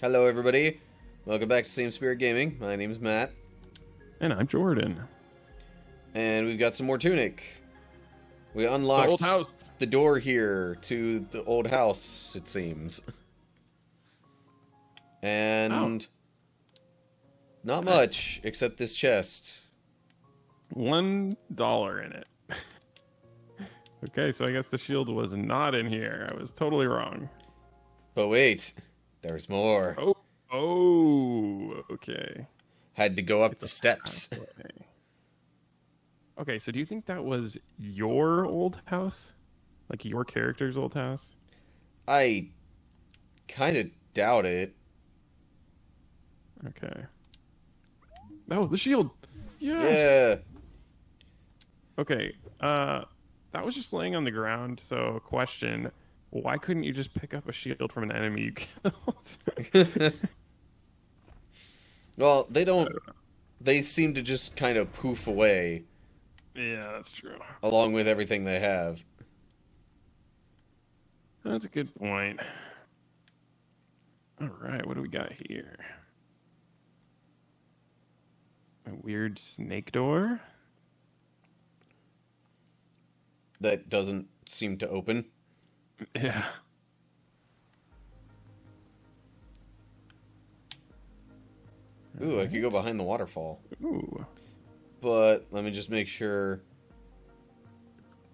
Hello, everybody. Welcome back to Same Spirit Gaming. My name is Matt. And I'm Jordan. And we've got some more Tunic. We The unlocked old house. the door here to the old house, it seems. And not much, except this chest. $1 in it. Okay, so I guess the shield was not in here. I was totally wrong. But wait, there's more. Okay. Had to go up It's the a steps. pathway. Okay, so do you think that was your old house? Like your character's old house? I kind of doubt it. Okay. Oh, the shield! Yes! Yeah. Okay, that was just laying on the ground, so question, why couldn't you just pick up a shield from an enemy you killed? Well, they don't. They seem to just kind of poof away Yeah, that's true. along with everything they have. That's a good point. Alright, what do we got here? A weird snake door? That doesn't seem to open. Yeah. Ooh, I could go behind the waterfall. Ooh. But let me just make sure.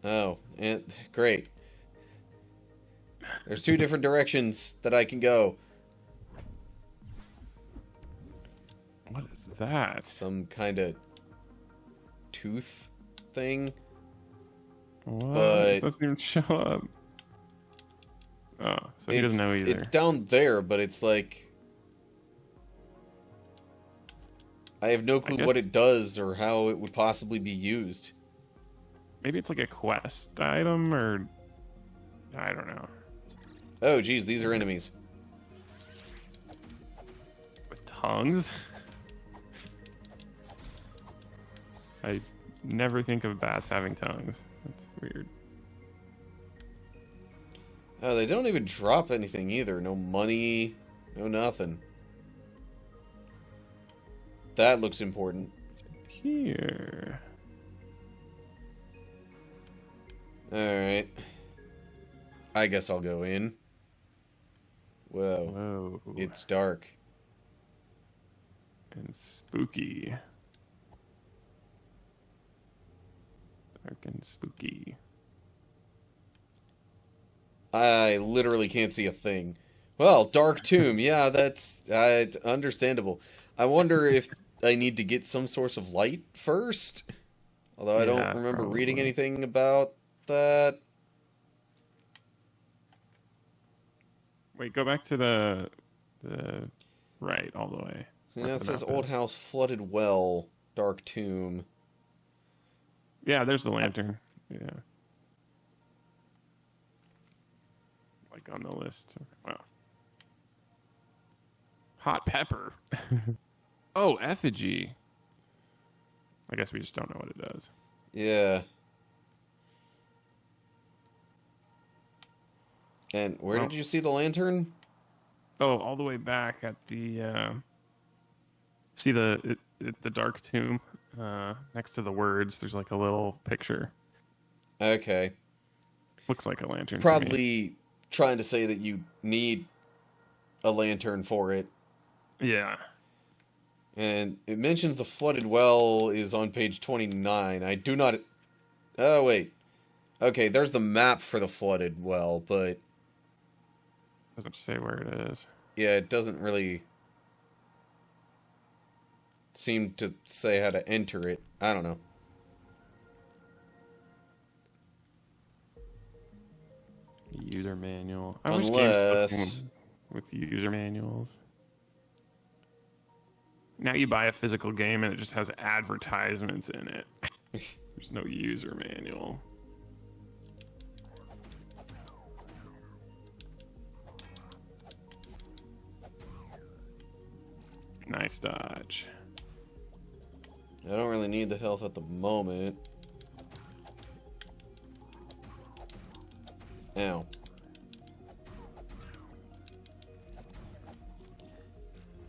Oh, and great. There's two different directions that I can go. What is that? Some kind of tooth thing. What? But- It doesn't even show up. Oh, so he doesn't know either. It's down there, but it's like I have no clue guess- what it does or how it would possibly be used. Maybe it's like a quest item, or I don't know. Oh, geez, these are enemies. With tongues? I never think of bats having tongues. That's weird. Oh, they don't even drop anything either. No money, no nothing. That looks important. Here. Alright. I guess I'll go in. Whoa. Whoa. It's dark. And spooky. Dark and spooky. I literally can't see a thing. Well, Dark Tomb. Yeah, that's understandable. I wonder if I need to get some source of light first. Although I don't Yeah, remember reading probably. anything about that. Wait, go back to the right all the way. Yeah, Where it the says map Old is. House Flooded Well, Dark Tomb. Yeah, there's the lantern. Yeah. Like on the list. Wow. Hot pepper. Oh, effigy. I guess we just don't know what it does. Yeah. And where Well- did you see the lantern? Oh, all the way back at the see the dark tomb next to the words. There's like a little picture. Okay. Looks like a lantern. to me. Probably trying to say that you need a lantern for it. Yeah. And it mentions the flooded well is on page 29. I do not... Oh, wait. Okay, there's the map for the flooded well, but... Doesn't say where it is. Yeah, it doesn't really seem to say how to enter it. I don't know. User manual. I wish Unless... games came with user manuals. Now you buy a physical game and it just has advertisements in it. There's no user manual. Nice dodge. I don't really need the health at the moment. Ow.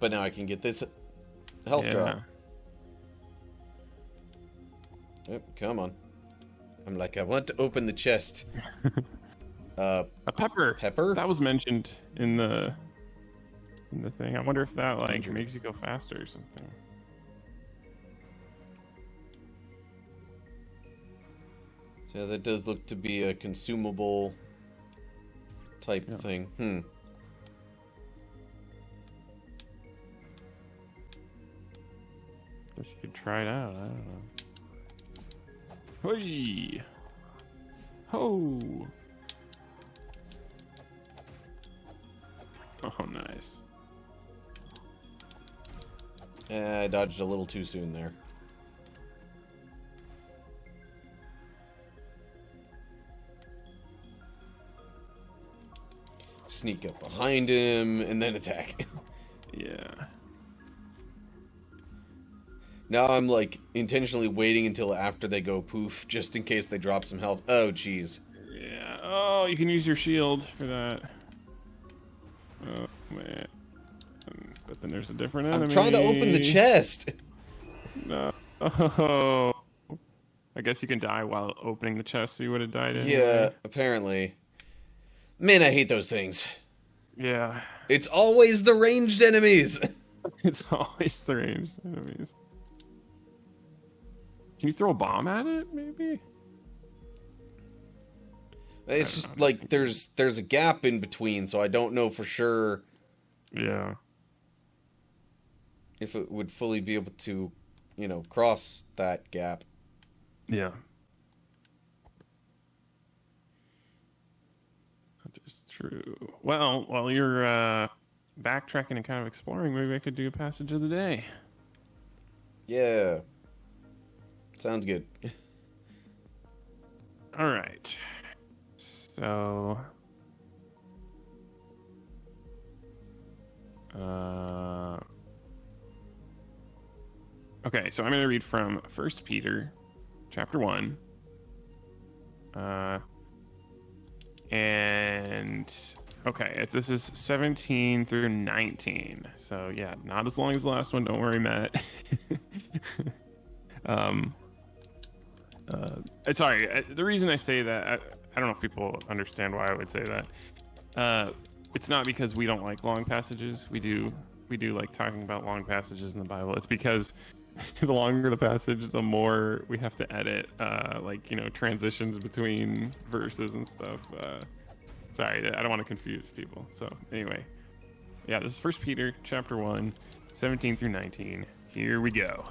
But now I can get this health drop. Yep, come on. I'm like, I want to open the chest. A pepper. Pepper? That was mentioned in the thing. I wonder if that like makes you go faster or something. So that does look to be a consumable type thing. Guess you could try it out. I don't know. Hey! Ho! Oh, nice. I dodged a little too soon there. Sneak up behind him and then attack. Yeah. Now I'm like intentionally waiting until after they go poof, just in case they drop some health. Oh, jeez. Yeah. Oh, you can use your shield for that. Oh, man. But then there's a different enemy. I'm trying to open the chest. No. Oh. I guess you can die while opening the chest, so you would have died anyway. Yeah, apparently. Man, I hate those things. Yeah. It's always the ranged enemies. It's always the ranged enemies. Can you throw a bomb at it, maybe? It's just like there's a gap in between, so I don't know for sure. Yeah. If it would fully be able to, cross that gap. Yeah. That is true. Well, while you're backtracking and kind of exploring, maybe I could do a passage of the day. Yeah. Sounds good. All right. So, okay, so I'm going to read from 1 Peter chapter 1. And, okay, this is 17 through 19. So, yeah, not as long as the last one. Don't worry, Matt. Sorry, the reason I say that, I don't know if people understand why I would say that. It's not because we don't like long passages. We do like talking about long passages in the Bible. It's because the longer the passage, the more we have to edit, transitions between verses and stuff. Sorry, I don't want to confuse people. So anyway, yeah, this is 1 Peter chapter 1, 17 through 19. Here we go.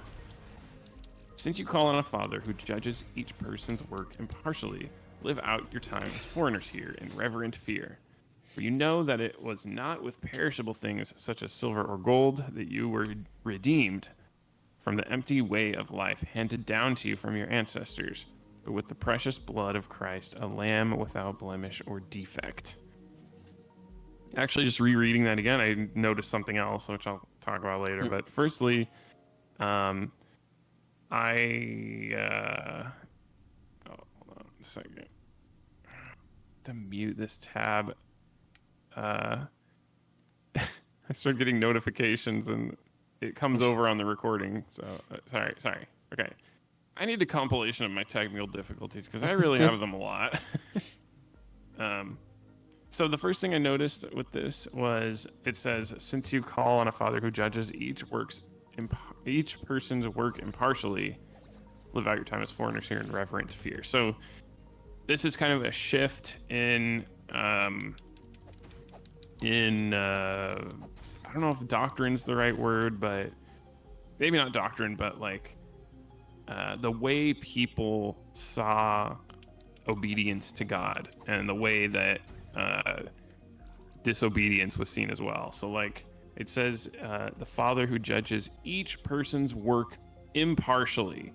Since you call on a Father who judges each person's work impartially, live out your time as foreigners here in reverent fear. For you know that it was not with perishable things such as silver or gold that you were redeemed from the empty way of life handed down to you from your ancestors, but with the precious blood of Christ, a lamb without blemish or defect. Actually, just rereading that again, I noticed something else, which I'll talk about later. But firstly, hold on a second. To mute this tab. I start getting notifications and it comes over on the recording. So sorry. Okay. I need a compilation of my technical difficulties because I really have them a lot. So the first thing I noticed with this was it says, since you call on a Father who judges each person's work impartially, live out your time as foreigners here in reverent fear. So this is kind of a shift in I don't know if doctrine's the right word, but maybe not doctrine, but like the way people saw obedience to God and the way that disobedience was seen as well. So like it says the Father who judges each person's work impartially.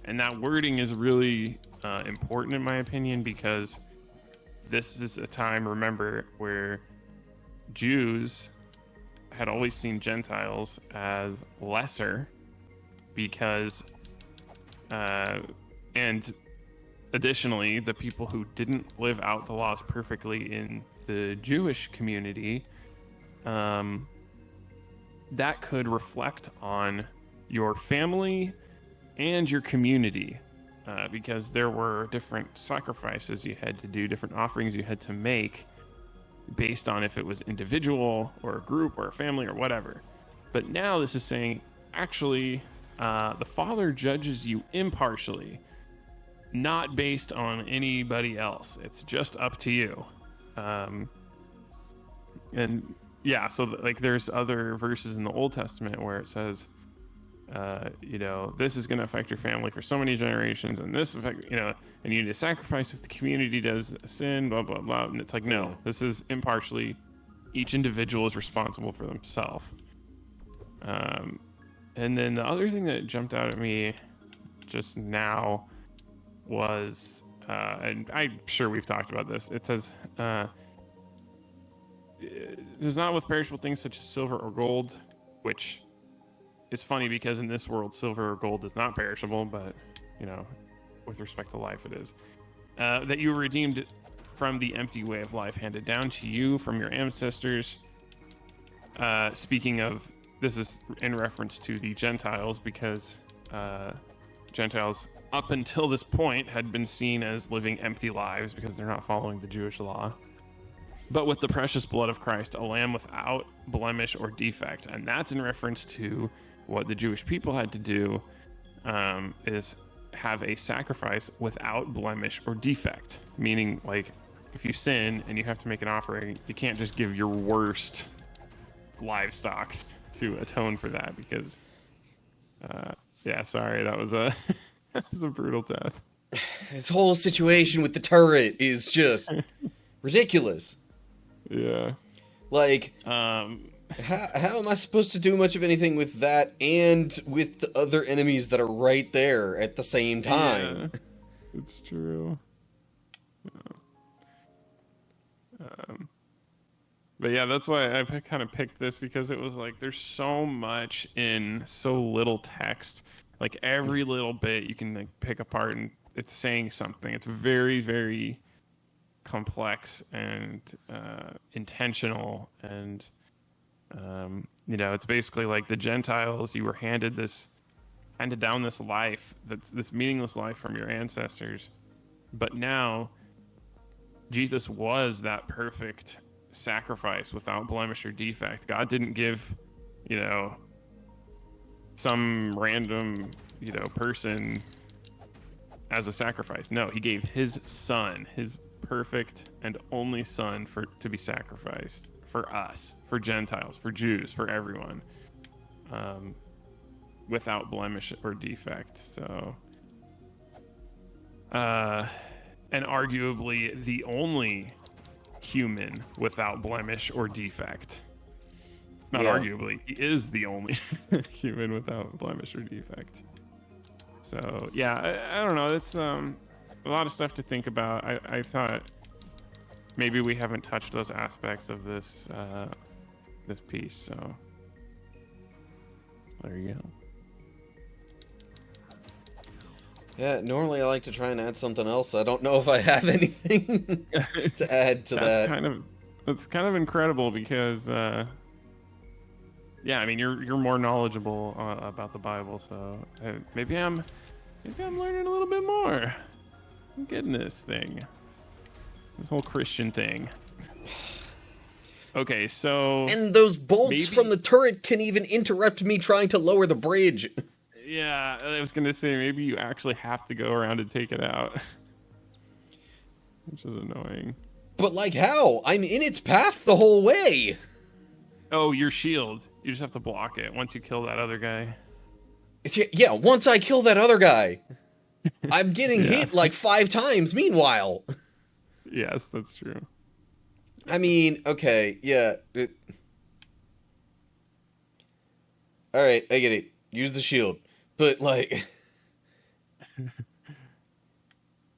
And that wording is really important in my opinion, because this is a time, remember, where Jews had always seen Gentiles as lesser because and additionally, the people who didn't live out the laws perfectly in the Jewish community that could reflect on your family and your community, because there were different sacrifices you had to do, different offerings you had to make based on if it was individual or a group or a family or whatever. But now this is saying, actually, the Father judges you impartially, not based on anybody else. It's just up to you. And yeah, so like there's other verses in the Old Testament where it says, this is going to affect your family for so many generations, and this affect, and you need to sacrifice if the community does a sin, blah, blah, blah. And it's like, no, this is impartially. Each individual is responsible for themselves. And then the other thing that jumped out at me just now was, and I'm sure we've talked about this, it says, there's not with perishable things such as silver or gold, which is funny because in this world, silver or gold is not perishable, but, with respect to life, it is. That you were redeemed from the empty way of life handed down to you from your ancestors. Speaking of, this is in reference to the Gentiles, because Gentiles up until this point had been seen as living empty lives because they're not following the Jewish law. But with the precious blood of Christ, a lamb without blemish or defect. And that's in reference to what the Jewish people had to do, is have a sacrifice without blemish or defect. Meaning, like, if you sin and you have to make an offering, you can't just give your worst livestock to atone for that, because, sorry, that was a that was a brutal death. This whole situation with the turret is just ridiculous. Yeah. Like, how am I supposed to do much of anything with that and with the other enemies that are right there at the same time? Yeah, it's true. But yeah, that's why I kind of picked this, because it was like there's so much in so little text. Like every little bit you can like pick apart and it's saying something. It's very, very complex and intentional, and it's basically like the Gentiles, you were handed down this life, that's this meaningless life from your ancestors, but now Jesus was that perfect sacrifice without blemish or defect. God didn't give some random person as a sacrifice. No, he gave his son, his perfect and only son, to be sacrificed for us, for Gentiles, for Jews, for everyone, without blemish or defect. So and arguably the only human without blemish or defect. Not arguably, he is the only human without blemish or defect. So yeah, I don't know. It's a lot of stuff to think about. I thought maybe we haven't touched those aspects of this this piece. So there you go. Yeah, normally I like to try and add something else. I don't know if I have anything to add to that. That's kind of incredible, because I mean you're more knowledgeable about the Bible, so maybe I'm learning a little bit more. I'm getting this whole Christian thing. Okay, so and those bolts from the turret can even interrupt me trying to lower the bridge. Yeah, I was going to say, maybe you actually have to go around and take it out. Which is annoying. But, like, how? I'm in its path the whole way. Oh, your shield. You just have to block it once you kill that other guy. Yeah, once I kill that other guy. I'm getting hit like 5 times meanwhile. Yes, that's true. I mean, okay, yeah. Alright, I get it. Use the shield. But, like...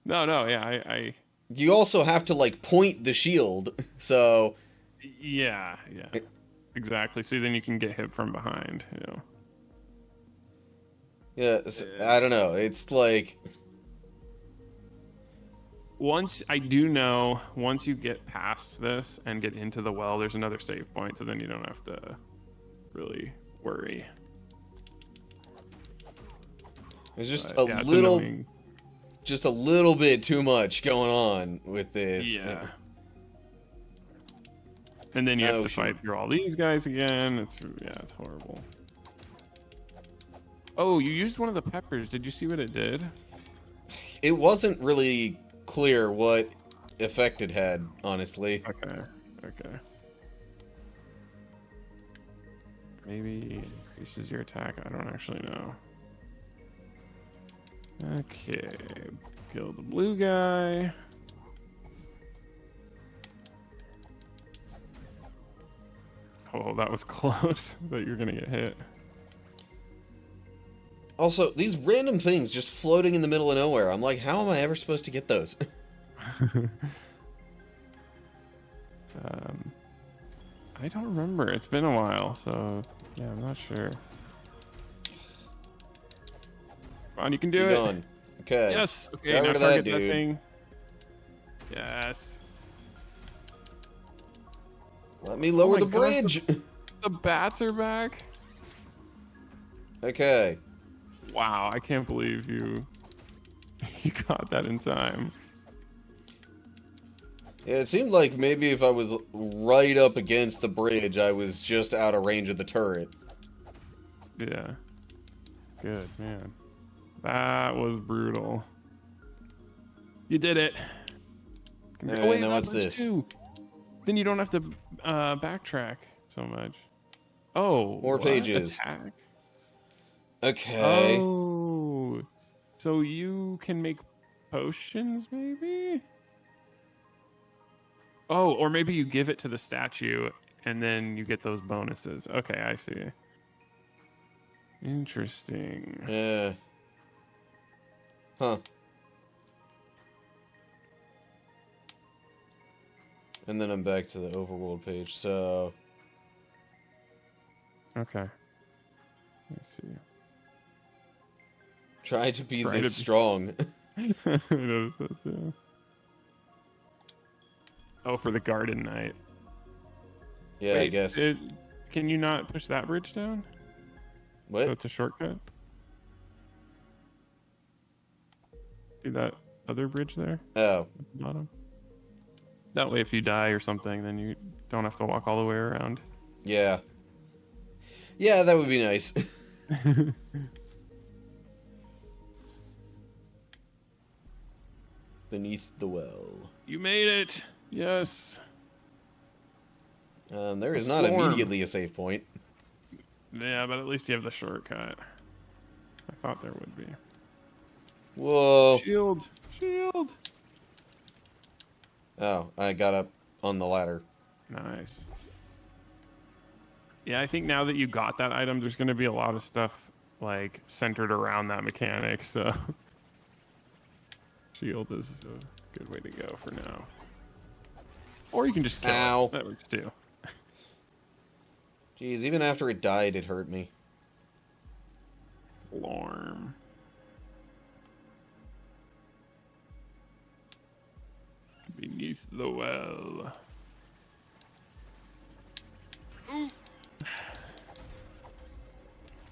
No, yeah, I... You also have to, like, point the shield, so... Yeah. Exactly, so then you can get hit from behind, Yeah, I don't know, it's like... Once you get past this and get into the well, there's another save point, so then you don't have to really worry. There's just But, yeah, it's annoying. just a little bit too much going on with this. Yeah. And then you have to shit. fight through all these guys again. It's horrible. Oh, you used one of the peppers. Did you see what it did? It wasn't really clear what effect it had, honestly. Okay. Maybe increases your attack. I don't actually know. Okay. Kill the blue guy. Oh, that was close. That you're gonna get hit. Also, these random things just floating in the middle of nowhere. I'm like, how am I ever supposed to get those? I don't remember. It's been a while, so yeah, I'm not sure. Come on, you can do You're it. gone. Okay. Yes. Okay, Got now rid of target that that dude. thing. Yes. Let me lower my the God, bridge. The bats are back. Okay. Wow, I can't believe you got that in time. Yeah, it seemed like maybe if I was right up against the bridge, I was just out of range of the turret. Yeah. Good, man. That was brutal. You did it. Alright, now that what's much this? too. Then you don't have to backtrack so much. Oh, More what? pages. Attack? Okay. Oh, so you can make potions, maybe? Oh, or maybe you give it to the statue and then you get those bonuses. Okay, I see. Interesting. Yeah. Huh. And then I'm back to the overworld page, so... Okay. Let's see. Try to be Try this to be- strong. I noticed that too. Oh, for the garden knight. Yeah, I Wait, guess. can you not push that bridge down? So What? it's a shortcut? See that other bridge there Oh. at the bottom? That way if you die or something, then you don't have to walk all the way around. Yeah. Yeah, that would be nice. Beneath the well. You made it! Yes! There is A not storm. immediately a save point. Yeah, but at least you have the shortcut. I thought there would be. Whoa. Shield! Shield! Oh, I got up on the ladder. Nice. Yeah, I think now that you got that item, there's going to be a lot of stuff like centered around that mechanic. So, shield is a good way to go for now. Or you can just kill Ow. it. That works too. Jeez, even after it died, it hurt me. Lorm. Beneath the well.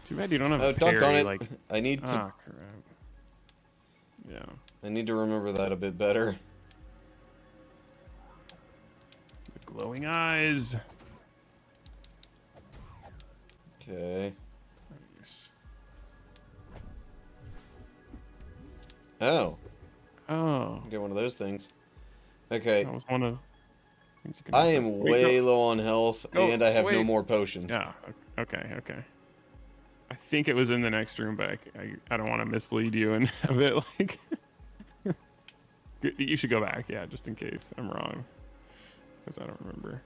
Too bad you don't have Oh, a parry, doggone it. like... I need to Ah, crap. Yeah. I need to remember that a bit better. The glowing eyes. Okay. Nice. Oh, Oh, get one of those things. Okay. that was one of the things you can I do. am Wait, way go- low on health, go- and I have no wait. more potions. Yeah. Okay. I think it was in the next room, but I don't want to mislead you and have it like. You should go back, yeah, just in case I'm wrong, because I don't remember.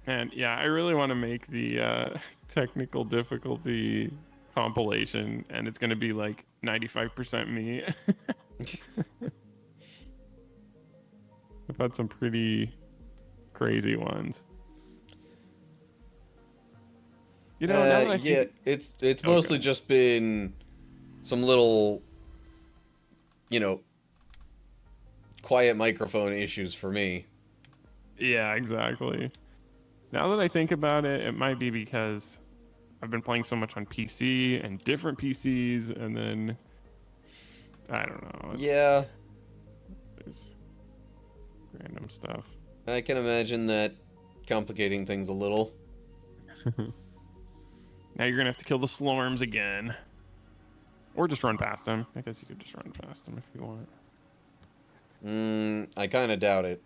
And yeah, I really want to make the technical difficulty compilation, and it's going to be like 95% me. I've had some pretty crazy ones. You know, now that I yeah, think, it's mostly Okay. just been some little, quiet microphone issues for me. yeah, exactly. Now that I think about it, it might be because I've been playing so much on PC and different PCs, and then I don't know. Yeah, It's random stuff. I can imagine that complicating things a little. Now you're gonna have to kill the Slorms again, or just run past them. I guess you could just run past them if you want. I kind of doubt it.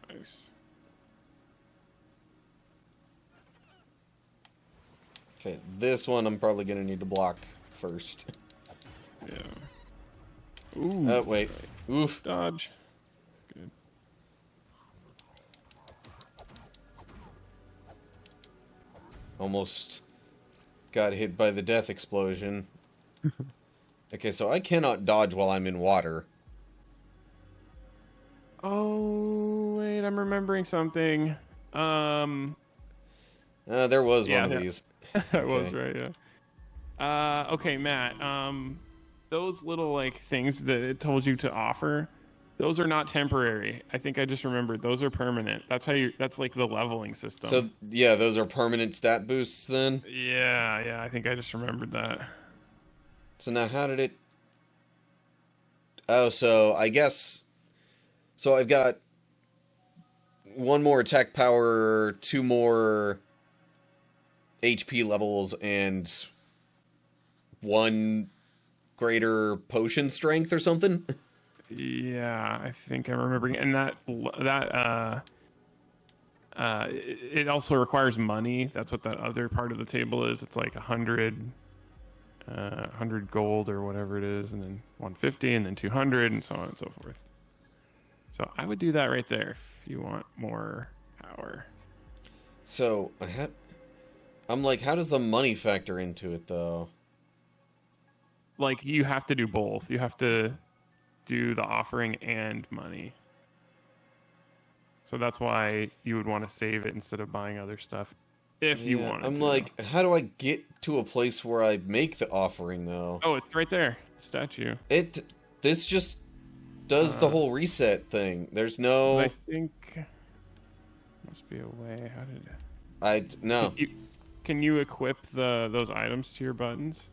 Nice. Okay, this one I'm probably gonna need to block first. Yeah. Ooh. Oh, wait. Oof. Dodge. Good. Almost got hit by the death explosion. Okay, so I cannot dodge while I'm in water. Oh wait, I'm remembering something. There was Yeah, one yeah. of these. That was right, yeah. Okay, Matt. Those little like things that it told you to offer, those are not temporary. I think I just remembered. Those are permanent. That's how you. That's like the leveling system. So, yeah, those are permanent stat boosts then? yeah. I think I just remembered that. So now how did it... Oh, so I guess... So I've got one more attack power, 2 more HP levels, and 1 greater potion strength or something? Yeah, I think I'm remembering. And it also requires money. That's what that other part of the table is. It's like 100 gold or whatever it is, and then 150, and then 200, and so on and so forth. So I would do that right there if you want more power. So, I'm like, how does the money factor into it, though? Like, you have to do both. You have to do the offering and money. So that's why you would want to save it instead of buying other stuff. If you wanted I'm to. like, how do I get to a place where I make the offering, though? Oh, it's right there. Statue. This just does the whole reset thing. There's no... I think... Must be a way. How did it... No. Can you equip those items to your buttons?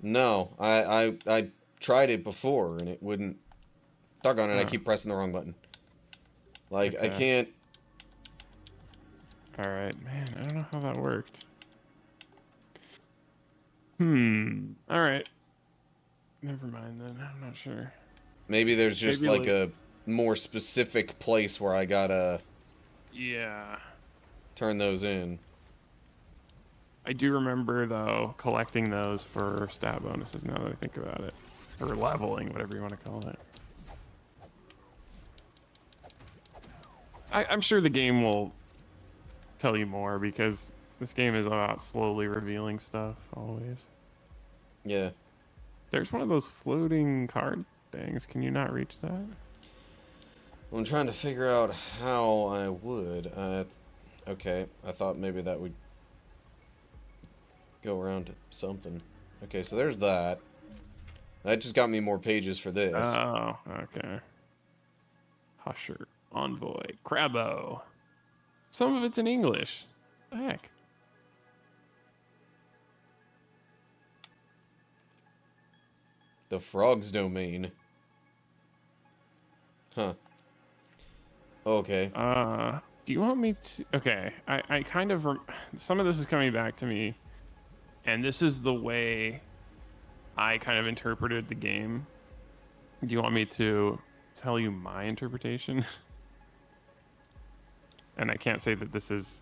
No. I tried it before, and it wouldn't... Doggone it, I keep pressing the wrong button. Like, Okay. I can't... Alright, man, I don't know how that worked. Alright. Never mind then, I'm not sure. Maybe there's just, Maybe, like, a more specific place where I gotta Yeah. turn those in. I do remember, though, collecting those for stat bonuses now that I think about it. Or leveling, whatever you want to call it. I'm sure the game will tell you more, because this game is about slowly revealing stuff, always. Yeah. There's one of those floating card things. Can you not reach that? I'm trying to figure out how I would. Okay, I thought maybe that would go around to something. Okay, so there's that. That just got me more pages for this. Oh, okay. Husher, Envoy, Crabbo. Some of it's in English. The heck? The frog's domain. Huh. Okay. Do you want me to... Okay, I kind of... Some of this is coming back to me, and this is the way I kind of interpreted the game. Do you want me to tell you my interpretation? And I can't say that this is,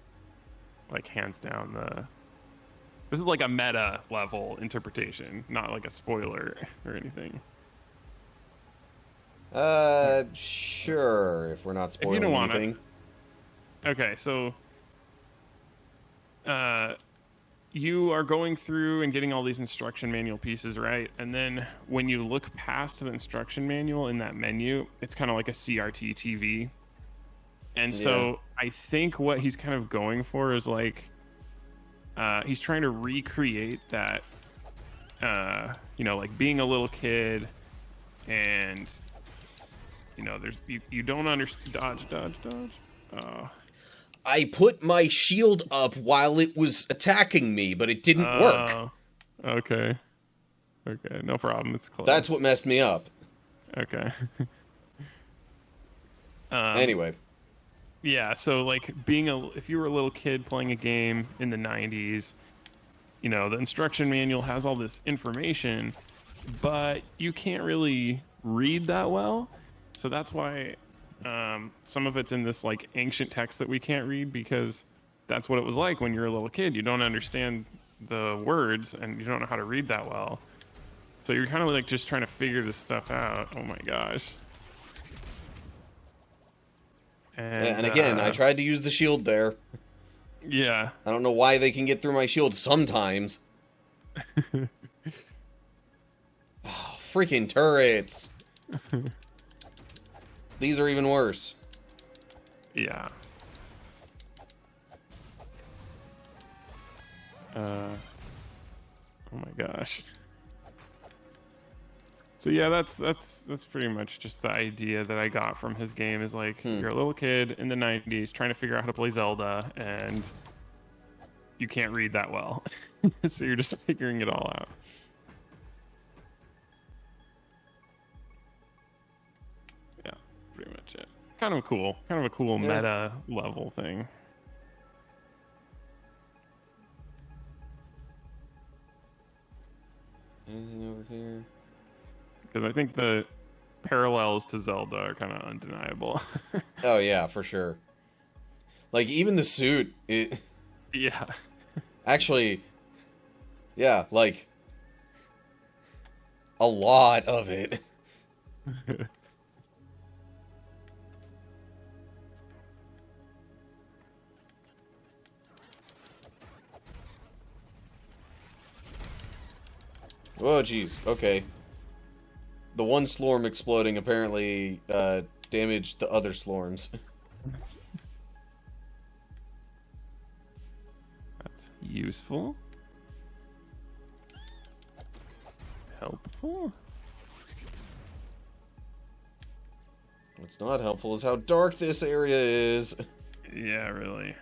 like, hands down This is like a meta level interpretation, not like a spoiler or anything. Sure, if we're not spoiling If you don't want anything. Okay, so you are going through and getting all these instruction manual pieces, right? And then when you look past the instruction manual in that menu, it's kind of like a CRT TV. And so I think what he's kind of going for is like, he's trying to recreate that, like being a little kid and there's you don't understand. Dodge. Oh. I put my shield up while it was attacking me, but it didn't work. Okay, no problem. It's close. That's what messed me up. Okay. Anyway. Yeah, so like if you were a little kid playing a game in the 90s, the instruction manual has all this information, but you can't really read that well. So that's why some of it's in this like ancient text that we can't read, because that's what it was like when you're a little kid. You don't understand the words and you don't know how to read that well. So you're kind of like just trying to figure this stuff out. Oh my gosh. And again, I tried to use the shield there. Yeah. I don't know why they can get through my shield sometimes. Oh, freaking turrets. These are even worse. Yeah. Oh my gosh. So yeah, that's pretty much just the idea that I got from his game is like you're a little kid in the 90s trying to figure out how to play Zelda and you can't read that well. So you're just figuring it all out. Yeah, pretty much it. Kind of a cool meta level thing. Anything over here? Because I think the parallels to Zelda are kind of undeniable. Oh yeah, for sure. Like even the suit, Yeah. Actually, yeah, like a lot of it. Oh jeez. Okay. The one slorm exploding apparently damaged the other slorms. That's useful. Helpful. What's not helpful is how dark this area is. Yeah, really.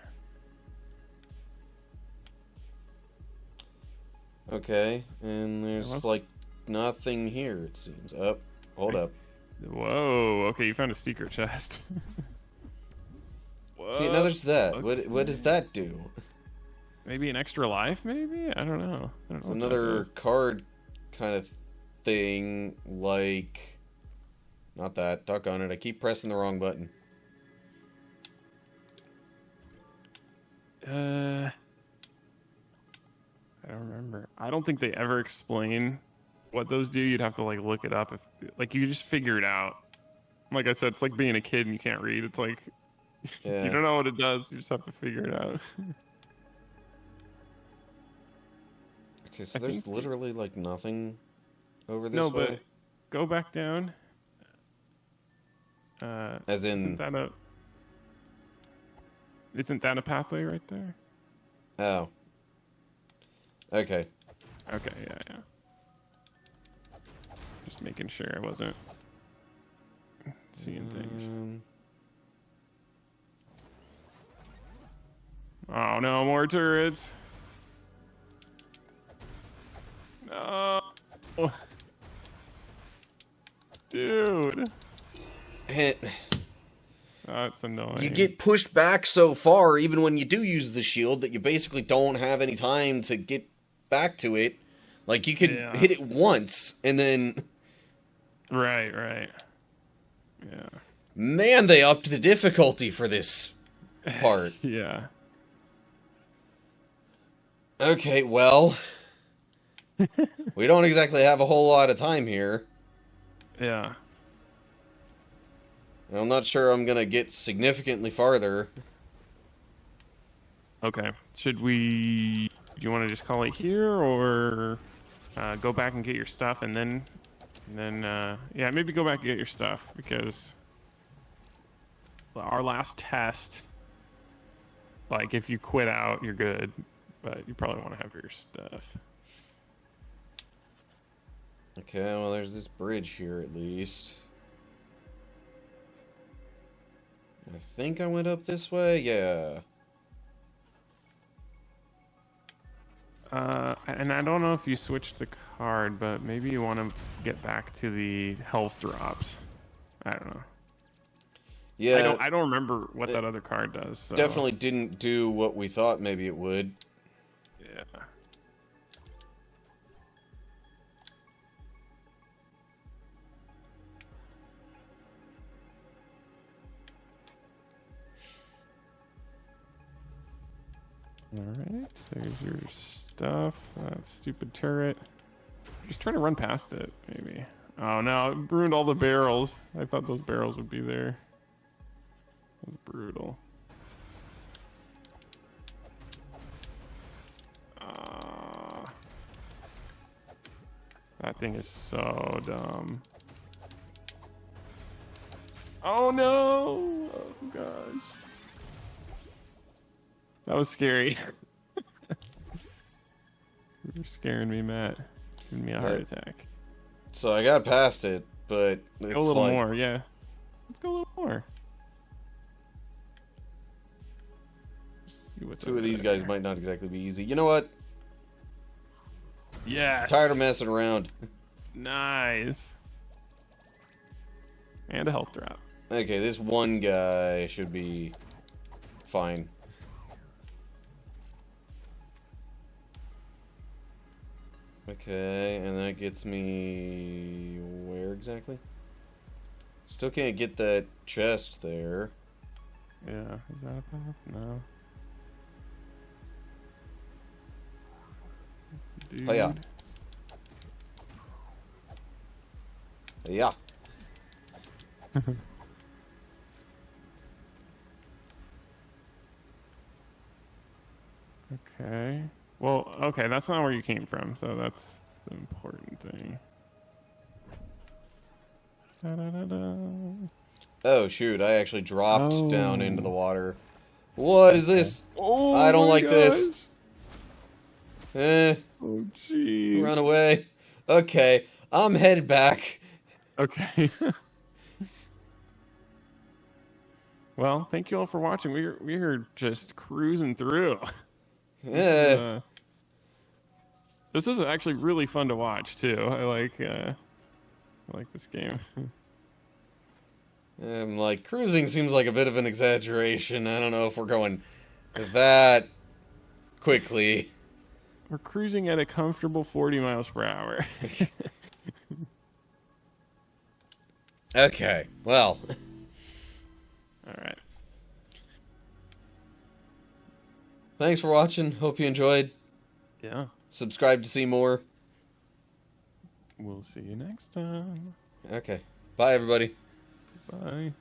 Okay, and there's like nothing here, it seems. Oh, hold up. Whoa, okay, you found a secret chest. See, now there's that. Okay. What does that do? Maybe an extra life, maybe? I don't know. It's another card kind of thing, like... Not that. Duck on it. I keep pressing the wrong button. I don't remember. I don't think they ever explain what those do. You'd have to like look it up. If you just figure it out. Like I said, it's like being a kid and you can't read. It's like you don't know what it does. You just have to figure it out. Okay, so there's literally like nothing over this way. No, but go back down. As in, isn't that a pathway right there? Oh. Okay. Okay, yeah. Just making sure I wasn't seeing things. Oh no, more turrets. No. Dude. That's annoying. You get pushed back so far, even when you do use the shield, that you basically don't have any time to get back to it. Like, you could hit it once, and then... Right. Yeah. Man, they upped the difficulty for this part. Yeah. Okay, well... we don't exactly have a whole lot of time here. Yeah. I'm not sure I'm gonna get significantly farther. Okay. Do you want to just call it here, or go back and get your stuff, and then yeah, maybe go back and get your stuff, because our last test, like if you quit out, you're good, but you probably want to have your stuff. Okay, well, there's this bridge here at least. I think I went up this way. Yeah. And I don't know if you switched the card, but maybe you want to get back to the health drops. I don't know. Yeah. I don't remember what that other card does. So. Definitely didn't do what we thought maybe it would. Yeah. Alright, there's your stuff. That stupid turret. Just try to run past it, maybe. Oh no, it ruined all the barrels. I thought those barrels would be there. That's brutal. That thing is so dumb. Oh no! Oh gosh. That was scary. You're scaring me, Matt. Giving me a heart attack. So I got past it, but it's Go a little like... more, yeah. Let's go a little more. See what's Two over of these there. guys might not exactly be easy. You know what? Yes. Tired of messing around. Nice. And a health drop. Okay, this one guy should be fine. Okay, and that gets me where exactly? Still can't get that chest there. Yeah, is that a path? No. Dude. Oh yeah. Yeah. Okay. Well, okay, that's not where you came from, so that's the important thing. Da-da-da-da. Oh shoot, I actually dropped down into the Oh. water. What is this? Oh, I don't my like this. gosh. Eh, Oh, jeez. run away. Okay, I'm headed back. Okay. Well, thank you all for watching. We're just cruising through. Eh, This is actually really fun to watch too. I like this game. I'm like, cruising seems like a bit of an exaggeration. I don't know if we're going that quickly. We're cruising at a comfortable 40 miles per hour. Okay, well. All right. Thanks for watching. Hope you enjoyed. Yeah. Subscribe to see more. We'll see you next time. Okay. Bye, everybody. Bye.